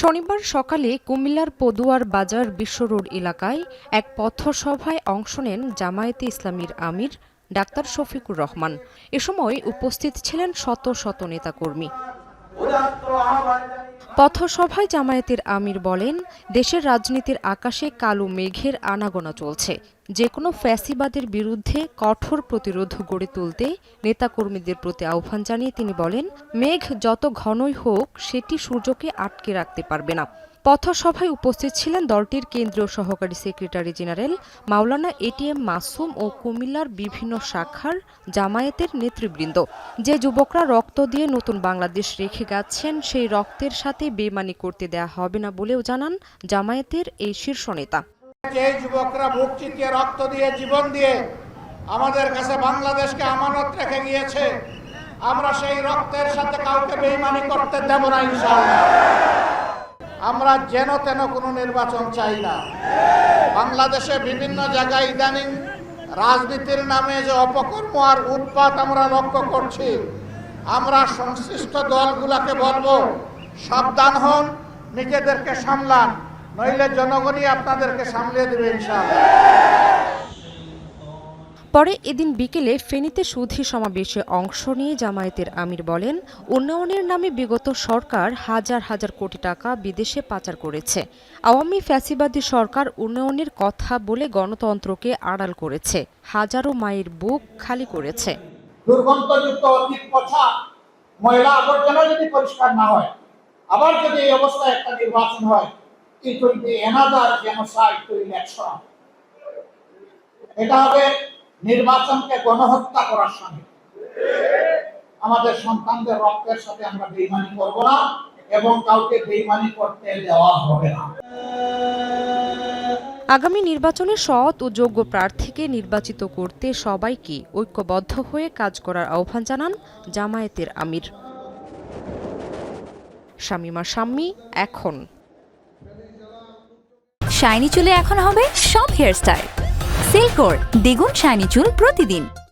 শনিবার সকালে কুমিল্লার পদুয়ার বাজার বিশ্ব রোড এলাকায় এক পথসভায় অংশ নেন জামায়াতে ইসলামীর আমির ডাক্তার শফিকুর রহমান। এ সময় উপস্থিত ছিলেন শত শত নেতাকর্মী। পথসভায় জামায়াতের আমির বলেন, দেশের রাজনীতির আকাশে কালো মেঘের আনাগোনা চলছে। যে কোনো ফ্যাসিবাদের বিরুদ্ধে কঠোর প্রতিরোধ গড়ে তুলতে নেতাকর্মীদের প্রতি আহ্বান জানিয়ে তিনি বলেন, মেঘ যত ঘনই হোক সেটি সূর্যকে আটকে রাখতে পারবে না। পথসভায় উপস্থিত ছিলেন দলটির কেন্দ্রীয় সহকারী সেক্রেটারি জেনারেল মাওলানা এটিএম মাসুম ও কুমিল্লার বিভিন্ন শাখার জামায়াতের নেতৃবৃন্দ। যে যুবকরা রক্ত দিয়ে নতুন বাংলাদেশ রেখে গেছেন, সেই রক্তের সাথে বেইমানি করতে দেয়া হবে না বলেও জানান জামায়াতের এই শীর্ষ নেতা। যে যুবকরা বুক চিতিয়ে রক্ত দিয়ে জীবন দিয়ে আমাদের কাছে বাংলাদেশকে আমানত রেখে গিয়েছে, আমরা সেই রক্তের সাথে কাউকে বেইমানি করতে দেব না ইনশাআল্লাহ। আমরা যেন তেন কোনো নির্বাচন চাই না। বাংলাদেশে বিভিন্ন জায়গায় ইদানিং রাজনীতির নামে যে অপকর্ম আর উৎপাত আমরা লক্ষ্য করছি, আমরা সংশ্লিষ্ট দলগুলোকে বলবো, সাবধান হন, নিজেদেরকে সামলান, নইলে জনগণই আপনাদেরকে সামলিয়ে দেবে ইনশাআল্লাহ। পরে এদিন বিকেলে ফেনীতে সুধী সমাবেশে অংশ নিয়ে জামায়াতের আমির বলেন, উন্নয়নের নামে বিগত সরকার হাজার হাজার কোটি টাকা বিদেশে পাচার করেছে। আওয়ামী ফ্যাসিবাদী সরকার উন্নয়নের কথা বলে গণতন্ত্রকে আড়াল করেছে, হাজারো মায়ের বুক খালি করেছে। দুর্গন্ধযুক্ত অতীত কথা, ময়লা আবর্জনা যদি পরিষ্কার না হয়, আবার যদি এই অবস্থায় একটা নির্বাচন হয়, it will be another genocide to election. এটা হবে নির্বাচনকে গণহত্যা করার সঙ্গে। আমাদের সন্তানদের রক্তের সাথে আমরা বেইমানি করব না এবং কাউকে বেইমানি করতে দেওয়া হবে না। আগামী নির্বাচনে সৎ ও যোগ্য প্রার্থীকে নির্বাচিত করতে সবাইকে ঐক্যবদ্ধ হয়ে কাজ করার আহ্বান জানান জামায়াতের আমির। শামীমা শাম্মী, এখন। শাইনি চুলে এখন হবে সব হেয়ার স্টাইল। সিল্কোর দ্বিগুণ শাইনি চুল প্রতিদিন।